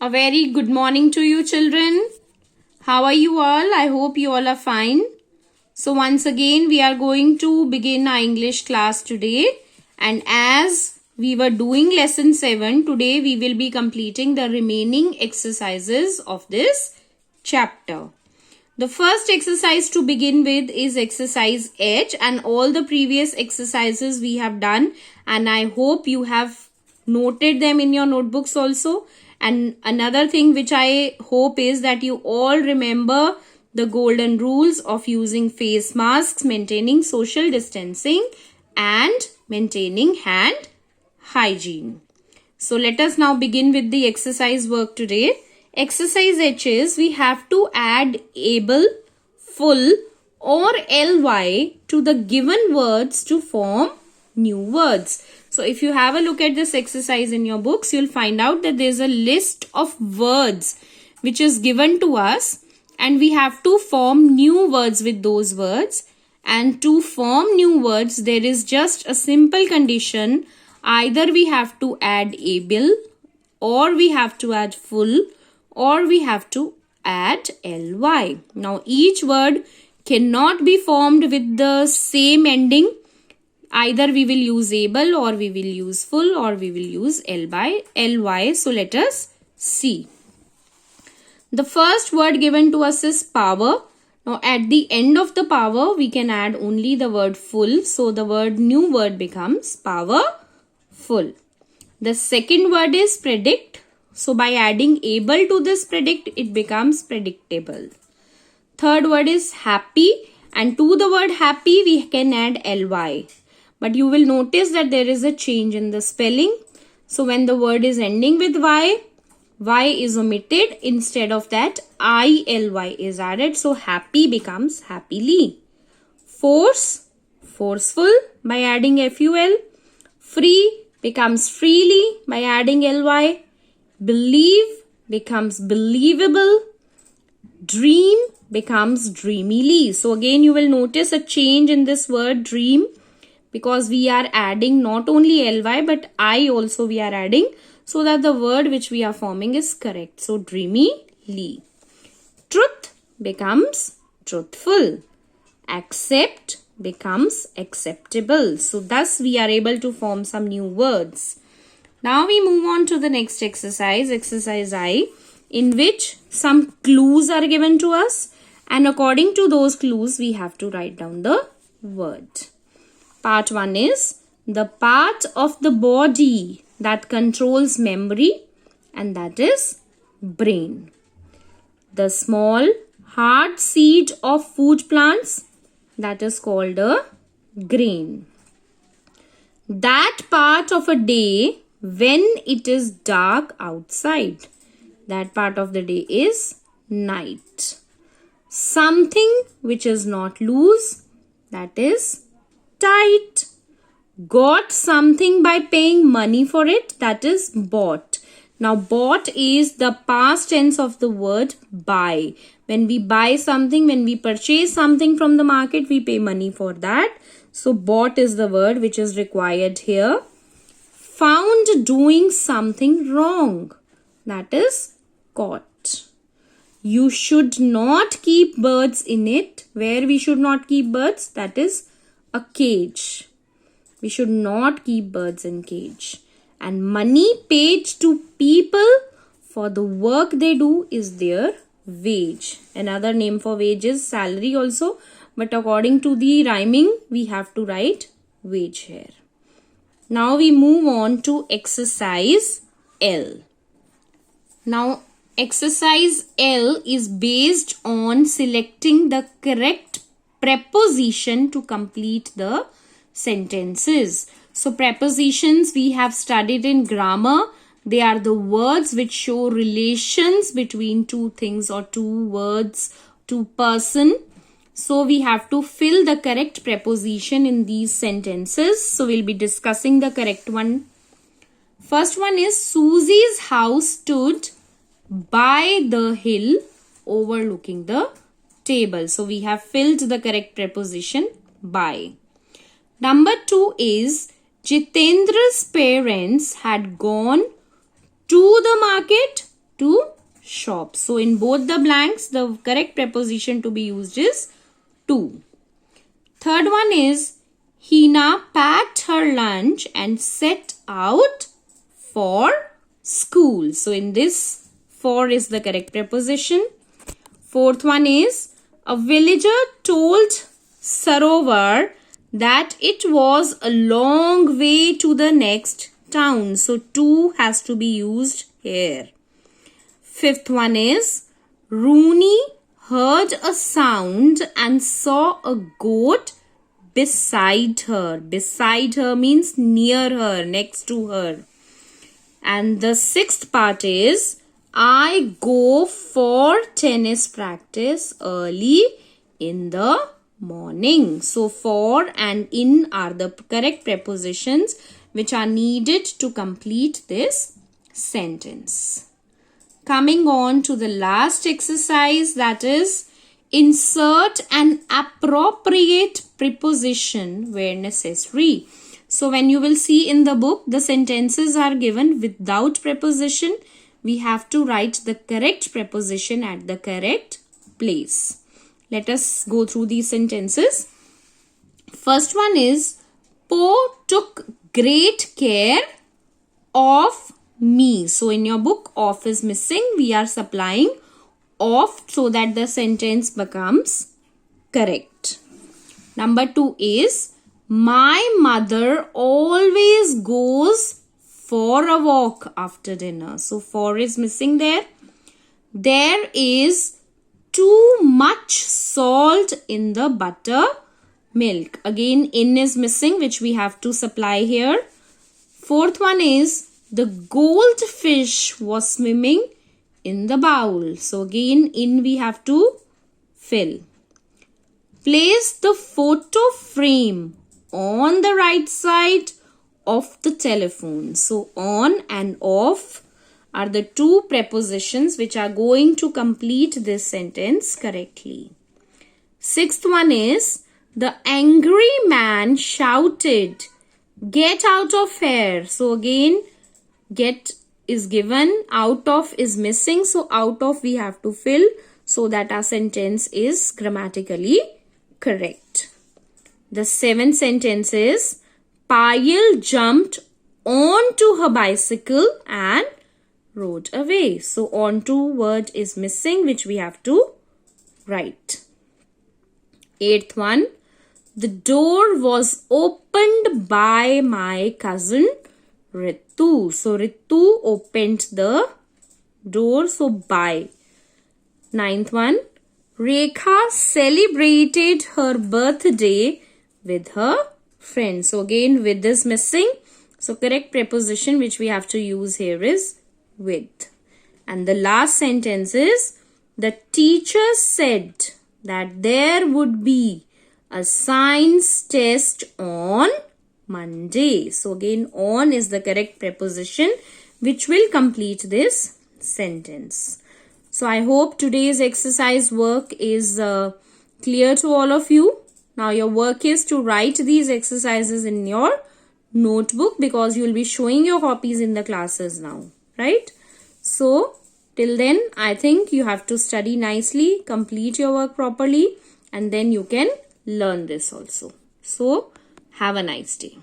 A very good morning to you children. How are you all? I hope you all are fine. So once again we are going to begin our English class today, and as we were doing lesson 7, today we will be completing the remaining exercises of this chapter. The first exercise to begin with is exercise H, and all the previous exercises we have done, and I hope you have noted them in your notebooks also. And another thing which I hope is that you all remember the golden rules of using face masks, maintaining social distancing, and maintaining hand hygiene. So let us now begin with the exercise work today. Exercise H is we have to add able, full or ly to the given words to form new words. So if you have a look at this exercise in your books, you'll find out that there's a list of words which is given to us, and we have to form new words with those words. And to form new words, there is just a simple condition. Either we have to add able, or we have to add full, or we have to add ly. Now each word cannot be formed with the same ending. Either we will use able, or we will use full, or we will use ly. So let us see. The first word given to us is power. Now at the end of the power we can add only the word full. So the new word becomes powerful. The second word is predict. So by adding able to this predict, it becomes predictable. Third word is happy, and to the word happy we can add ly. But you will notice that there is a change in the spelling. So when the word is ending with y is omitted. Instead of that, ily is added. So happy becomes happily. Force, forceful by adding ful. Free becomes freely by adding ly. Believe becomes believable. Dream becomes dreamily. So again you will notice a change in this word dream, because we are adding not only ly but I also we are adding, so that the word which we are forming is correct. So dreamily. Truth becomes truthful. Accept becomes acceptable. So thus we are able to form some new words. Now we move on to the next exercise, exercise I, in which some clues are given to us, and according to those clues we have to write down the word. Part 1 is the part of the body that controls memory, and that is brain. The small hard seed of food plants, that is called a grain. That part of a day when it is dark outside, that part of the day is night. Something which is not loose, that is tight. Got something by paying money for it, that is bought. Now bought is the past tense of the word buy. When we buy something, when we purchase something from the market, we pay money for that. So bought is the word which is required here. Found doing something wrong, that is caught. You should not keep birds in it. Where we should not keep birds, that is a cage. We should not keep birds in cage. And money paid to people for the work they do is their wage. Another name for wage is salary also, but according to the rhyming we have to write wage here. Now we move on to exercise L. Now exercise L is based on selecting the correct preposition to complete the sentences. So prepositions we have studied in grammar. They are the words which show relations between two things or two words, two person. So we have to fill the correct preposition in these sentences. So we'll be discussing the correct one. First one is Susie's house stood by the hill overlooking the table. So we have filled the correct preposition by. Number 2 is Jitendra's parents had gone to the market to shop. So in both the blanks, the correct preposition to be used is to. Third one is Hina packed her lunch and set out for school. So in this, for is the correct preposition. Fourth one is a villager told Sarovar that it was a long way to the next town. So to has to be used here. Fifth one is Rooney heard a sound and saw a goat beside her. Beside her means near her, next to her. And the sixth part is I go for tennis practice early in the morning. So for and in are the correct prepositions which are needed to complete this sentence. Coming on to the last exercise, that is insert an appropriate preposition where necessary. So when you will see in the book, the sentences are given without preposition. We have to write the correct preposition at the correct place. Let us go through these sentences. First one is Po took great care of me. So in your book, of is missing. We are supplying of so that the sentence becomes correct. Number 2 is my mother always goes for a walk after dinner. So for is missing there. There is too much salt in the buttermilk. Again, in is missing, which we have to supply here. Fourth one is the goldfish was swimming in the bowl. So again, in we have to fill. Place the photo frame on the right side of the telephone. So on and off are the two prepositions which are going to complete this sentence correctly. Sixth one is the angry man shouted, "Get out of here." So again, get is given, out of is missing. So out of we have to fill so that our sentence is grammatically correct. The seventh sentence is Payal jumped onto her bicycle and rode away. So onto word is missing, which we have to write. Eighth one, the door was opened by my cousin Ritu. So Ritu opened the door, so by. Ninth one, Rekha celebrated her birthday with her friends. So again, with is missing. So correct preposition which we have to use here is with. And the last sentence is the teacher said that there would be a science test on Monday. So again, on is the correct preposition which will complete this sentence. So I hope today's exercise work is clear to all of you. Now your work is to write these exercises in your notebook because you will be showing your copies in the classes now, right? So till then, I think you have to study nicely, complete your work properly, and then you can learn this also. So have a nice day.